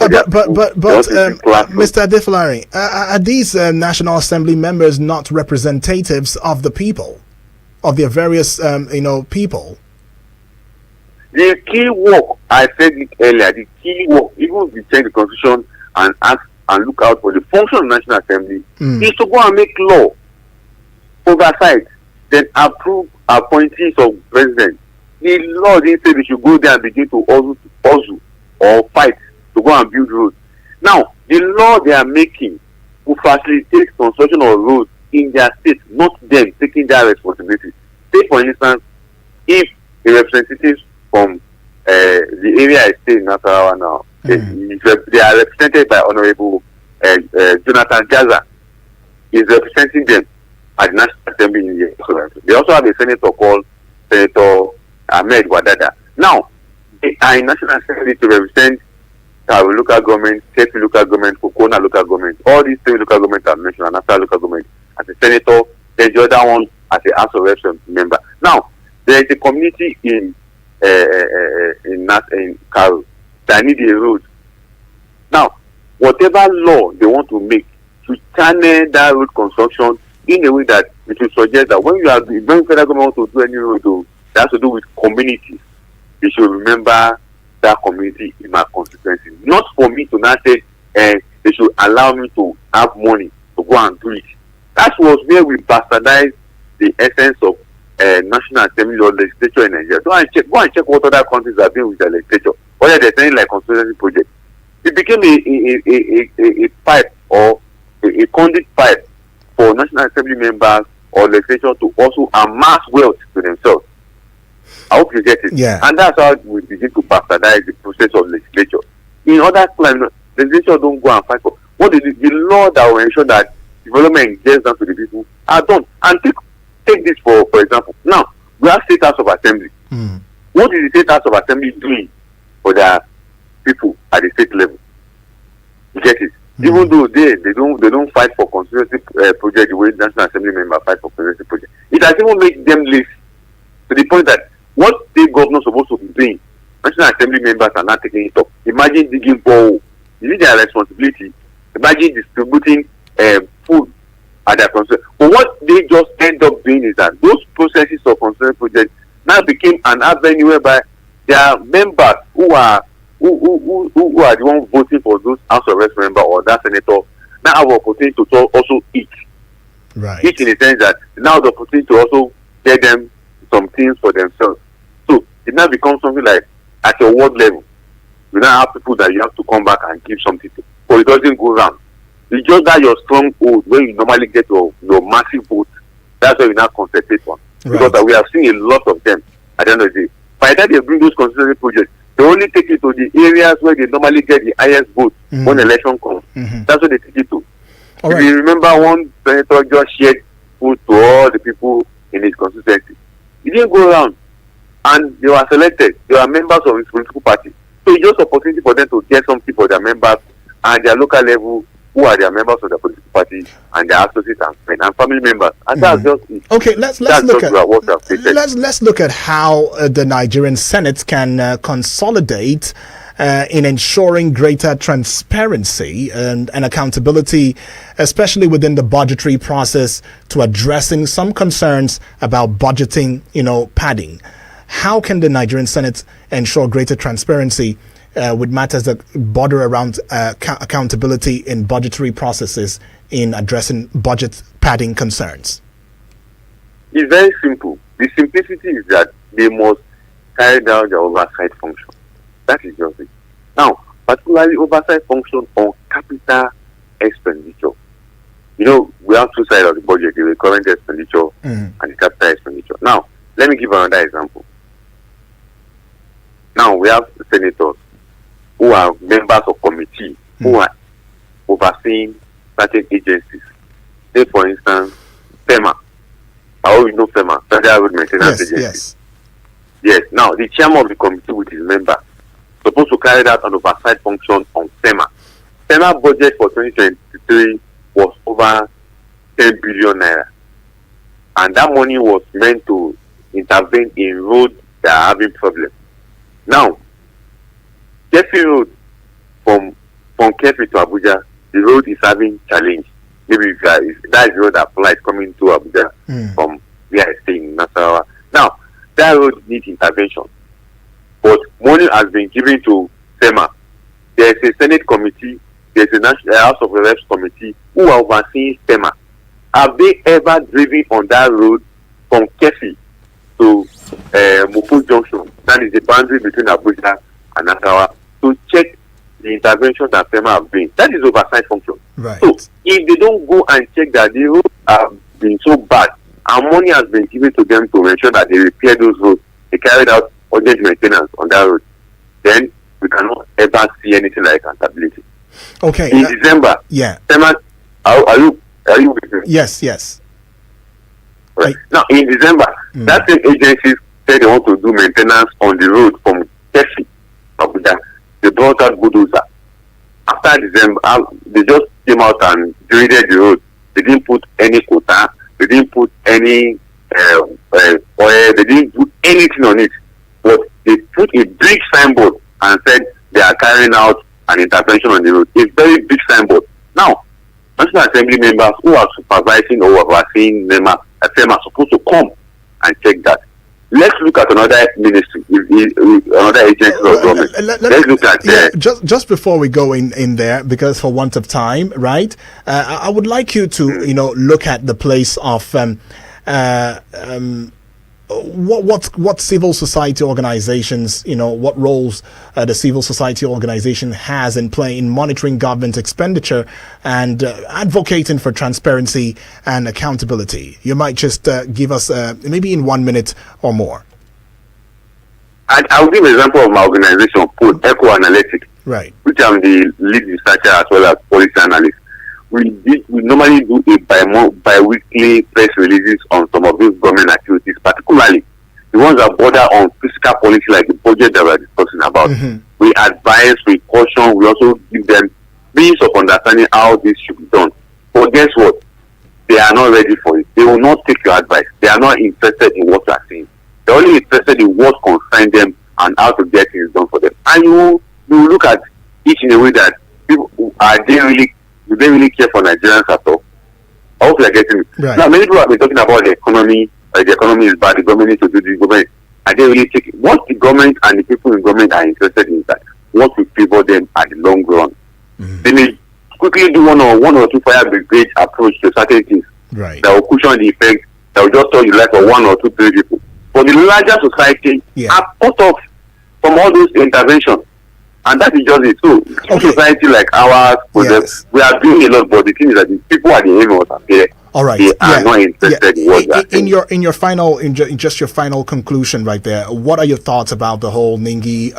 Mr. Adefulari, are these National Assembly members not representatives of the people, of their various, people? The key work, I said it earlier, the key work, even if we change the constitution and ask and look out for the function of the National Assembly, is to go and make law, oversight, then approve appointees of president. The law didn't say they should go there and begin to hustle or fight to go and build roads. Now, the law they are making will facilitate construction of roads in their state, not them taking their responsibility. Say, for instance, if a representative from the area I stay in Nasarawa now, they are represented by Honorable Jonathan Gaza, is representing them at the National Assembly in the They also have a senator called Senator Ahmed Wadada. Now, they are in National Assembly to represent our local government, state local government, Kokona local government. All these three local governments are mentioned, and national local government as a senator, then the other one as a House of Reps member. Now, there is a community in Karo that need a road. Now, whatever law they want to make to channel that road construction in a way that it will suggest that when federal government wants to do any road that has to do with communities, they should remember that community in my constituency. Not for me to now say they should allow me to have money to go and do it. That was where we bastardized the essence of National Assembly or legislature in Nigeria. Go and check what other countries are doing with their legislature. Whether they're saying like constituency project. It became a pipe or a conduit pipe for National Assembly members or legislature to also amass wealth to themselves. I hope you get it. Yeah. And that's how we begin to bastardize the process of legislature. In other climes, legislature don't go and fight for what is the law that will ensure that development gets down to the people are done. And take this for example. Now, we have state house of assembly. What is the state house of assembly doing for their people at the state level? You get it? Even though they don't fight for constituency project the way National Assembly members fight for constituency project. It has even made them lazy to the point that what state governors are supposed to be doing, National Assembly members are not taking it up. Imagine digging borehole. Is it their responsibility? Imagine distributing food at their constituency. But what they just end up doing is that those processes of constituency projects now became an avenue whereby their members who are the ones voting for those House of Reps member or that senator now have the opportunity to also eat. Right. Eat in the sense that now the opportunity to also get them some things for themselves. So it now becomes something like at your ward level, you now have people that you have to come back and give something to. But it doesn't go round. It's just that your stronghold where you normally get your massive vote, that's where you now concentrate on. Right. Because we have seen a lot of them at the end of the day. By the time they bring those constituency projects, they only take it to the areas where they normally get the highest vote when election comes. That's what they take it to. All if right. you remember, one senator just shared food to all the people in his constituency. He didn't go around, and they were selected. They were members of his political party. So it's just an opportunity for them to get something for their members and their local level, who are their members of the political party and their associates and family members. And that's just it. Okay, let's look at how the Nigerian Senate can consolidate in ensuring greater transparency and accountability, especially within the budgetary process, to addressing some concerns about budgeting, padding. How can the Nigerian Senate ensure greater transparency with matters that border around accountability in budgetary processes in addressing budget padding concerns? It's very simple. The simplicity is that they must carry out their oversight function. That is just it. Now, particularly oversight function on capital expenditure. We have two sides of the budget, the recurrent expenditure and the capital expenditure. Now, let me give another example. Now, we have senators who are members of committee who are overseeing certain agencies. Say, for instance, FEMA. I hope you know FEMA, Federal Road Maintenance Agency. Yes. Now, the chairman of the committee with his member supposed to carry out an oversight function on FEMA. FEMA budget for 2023 was over 10 billion naira. And that money was meant to intervene in roads that are having problems. Now, Jeffrey Road from Kefi to Abuja, the road is having challenge. Maybe that's the road that flies coming to Abuja from where I stay in Nasarawa. Now, that road needs intervention. But money has been given to SEMA. There's a Senate committee, there's a National House of Reps committee who are overseeing SEMA. Have they ever driven on that road from Kefi to Mopo Junction? That is the boundary between Abuja and Nasarawa, to check the intervention that SEMA have been. That is oversight function. Right. So if they don't go and check that the roads have been so bad and money has been given to them to ensure that they repair those roads, they carried out urgent maintenance on that road, then we cannot ever see anything like accountability. Okay. In December, SEMA, are you with me? Yes. Right. Now in December, that same agencies said they want to do maintenance on the road from Kefi, Abuja. They brought out bulldozer. After December, they just came out and graded the road. They didn't put any quota. They didn't put any oil. They didn't put anything on it. But they put a big signboard and said they are carrying out an intervention on the road. A very big signboard. Now, National Assembly members who are supervising or overseeing them are supposed to come and check that. Let's look at another ministry, another agency of government. Let's look at just before we go in there, because for want of time, right? I would like you to look at the place of what civil society organizations, what roles the civil society organization has in play in monitoring government expenditure and advocating for transparency and accountability. You might just give us maybe in 1 minute or more. I'll give an example of my organization called Eco Analytics, right, which I'm the lead researcher as well as policy analyst. We normally do a bi-weekly press releases on some of these government activities, particularly the ones that border on fiscal policy, like the budget that we're discussing about. We advise, we caution, we also give them means of understanding how this should be done. But guess what? They are not ready for it. They will not take your advice. They are not interested in what you are saying. They're only interested in what concerns them and how to get things done for them. And you look at each in a way that people do they really care for Nigerians at all? I hope you're getting it. Right. Now, many people have been talking about the economy, like the economy is bad, the government needs to do this, government. Are they really taking what the government and the people in government are interested in? That what will favor them at the long run? They may quickly do one or two fire brigade approach to certain things, right, that will cushion the effect, that will just tell you like for 1 or 2, 3 people. But the larger society are cut off from all those interventions. And that is just it. So, society like ours, we are doing a lot, but the thing is that the people at the end of the day, all right, they are not interested in what they are in your final, in just your final conclusion right there. What are your thoughts about the whole Ningi,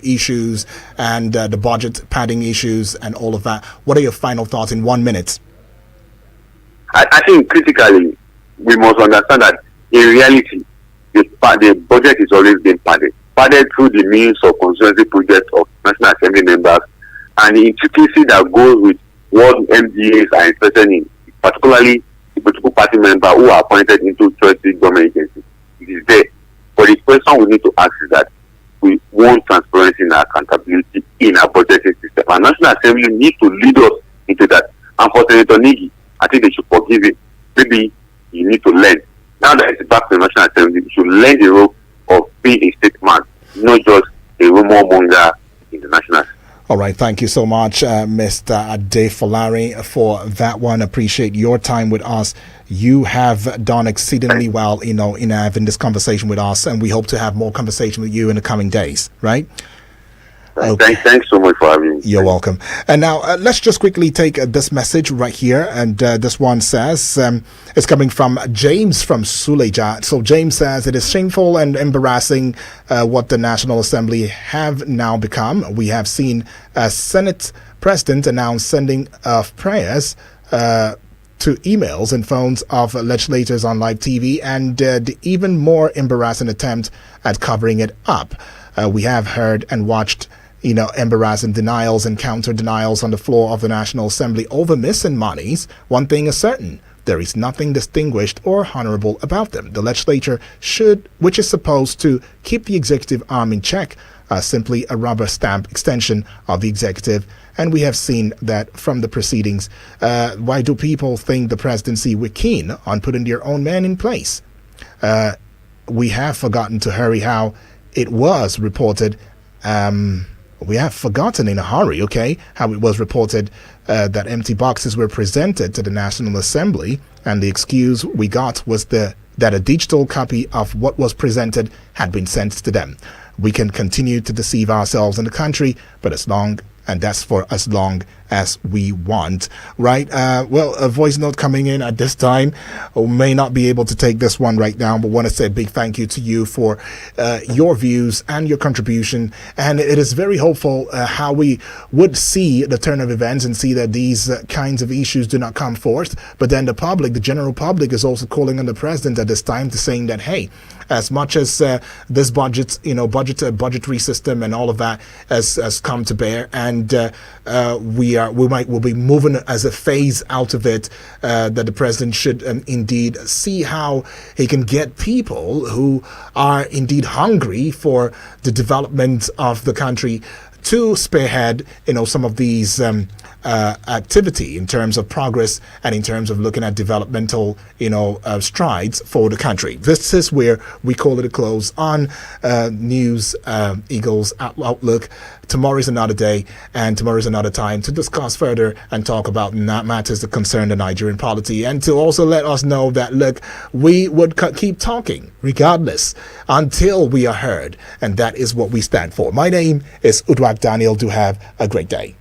issues and the budget padding issues and all of that? What are your final thoughts in 1 minute? I think critically, we must understand that in reality, the budget is always being padded through the means of constituency projects of National Assembly members, and the intricacy that goes with what MDAs are interested in, particularly the political party members who are appointed into choice government agencies. It is there. But the question we need to ask is that we want transparency and accountability in our budgeting system. And National Assembly needs to lead us into that. And for Senator Nigi, I think they should forgive him. Maybe you need to learn. Now that it's back to the National Assembly, you should learn the role of being a statesman, not just a rumor monger in the national. All right, thank you so much, Mr. Adefolari, for that one. Appreciate your time with us. You have done exceedingly well, in having this conversation with us, and we hope to have more conversation with you in the coming days, right? Okay. Thanks so much for having me. You're welcome. And now let's just quickly take this message right here. And this one says, it's coming from James from Suleja. So James says, it is shameful and embarrassing what the National Assembly have now become. We have seen a Senate President announce sending of prayers to emails and phones of legislators on live TV, and the even more embarrassing attempt at covering it up. We have heard and watched embarrassing denials and counter denials on the floor of the National Assembly over missing monies. One thing is certain: there is nothing distinguished or honorable about them. The legislature which is supposed to keep the executive arm in check, are simply a rubber stamp extension of the executive. And we have seen that from the proceedings. Why do people think the presidency were keen on putting their own man in place? We have forgotten to hurry how it was reported. We have forgotten in a hurry, okay, how it was reported that empty boxes were presented to the National Assembly, and the excuse we got was that a digital copy of what was presented had been sent to them. We can continue to deceive ourselves in the country, but that's for as long as we want, right? Well, a voice note coming in at this time. We may not be able to take this one right now, but want to say a big thank you to you for your views and your contribution. And it is very hopeful how we would see the turn of events and see that these kinds of issues do not come forth. But then the general public is also calling on the president at this time to saying that, hey, as much as this budgetary system and all of that has come to bear, and we'll be moving as a phase out of it, that the president should indeed see how he can get people who are indeed hungry for the development of the country to spearhead, some of these activity in terms of progress and in terms of looking at developmental, strides for the country. This is where we call it a close on News Eagles Outlook. Tomorrow is another day, and tomorrow is another time to discuss further and talk about matters that concern the Nigerian polity, and to also let us know that, look, we would keep talking regardless until we are heard, and that is what we stand for. My name is Udwak Daniel. Do have a great day.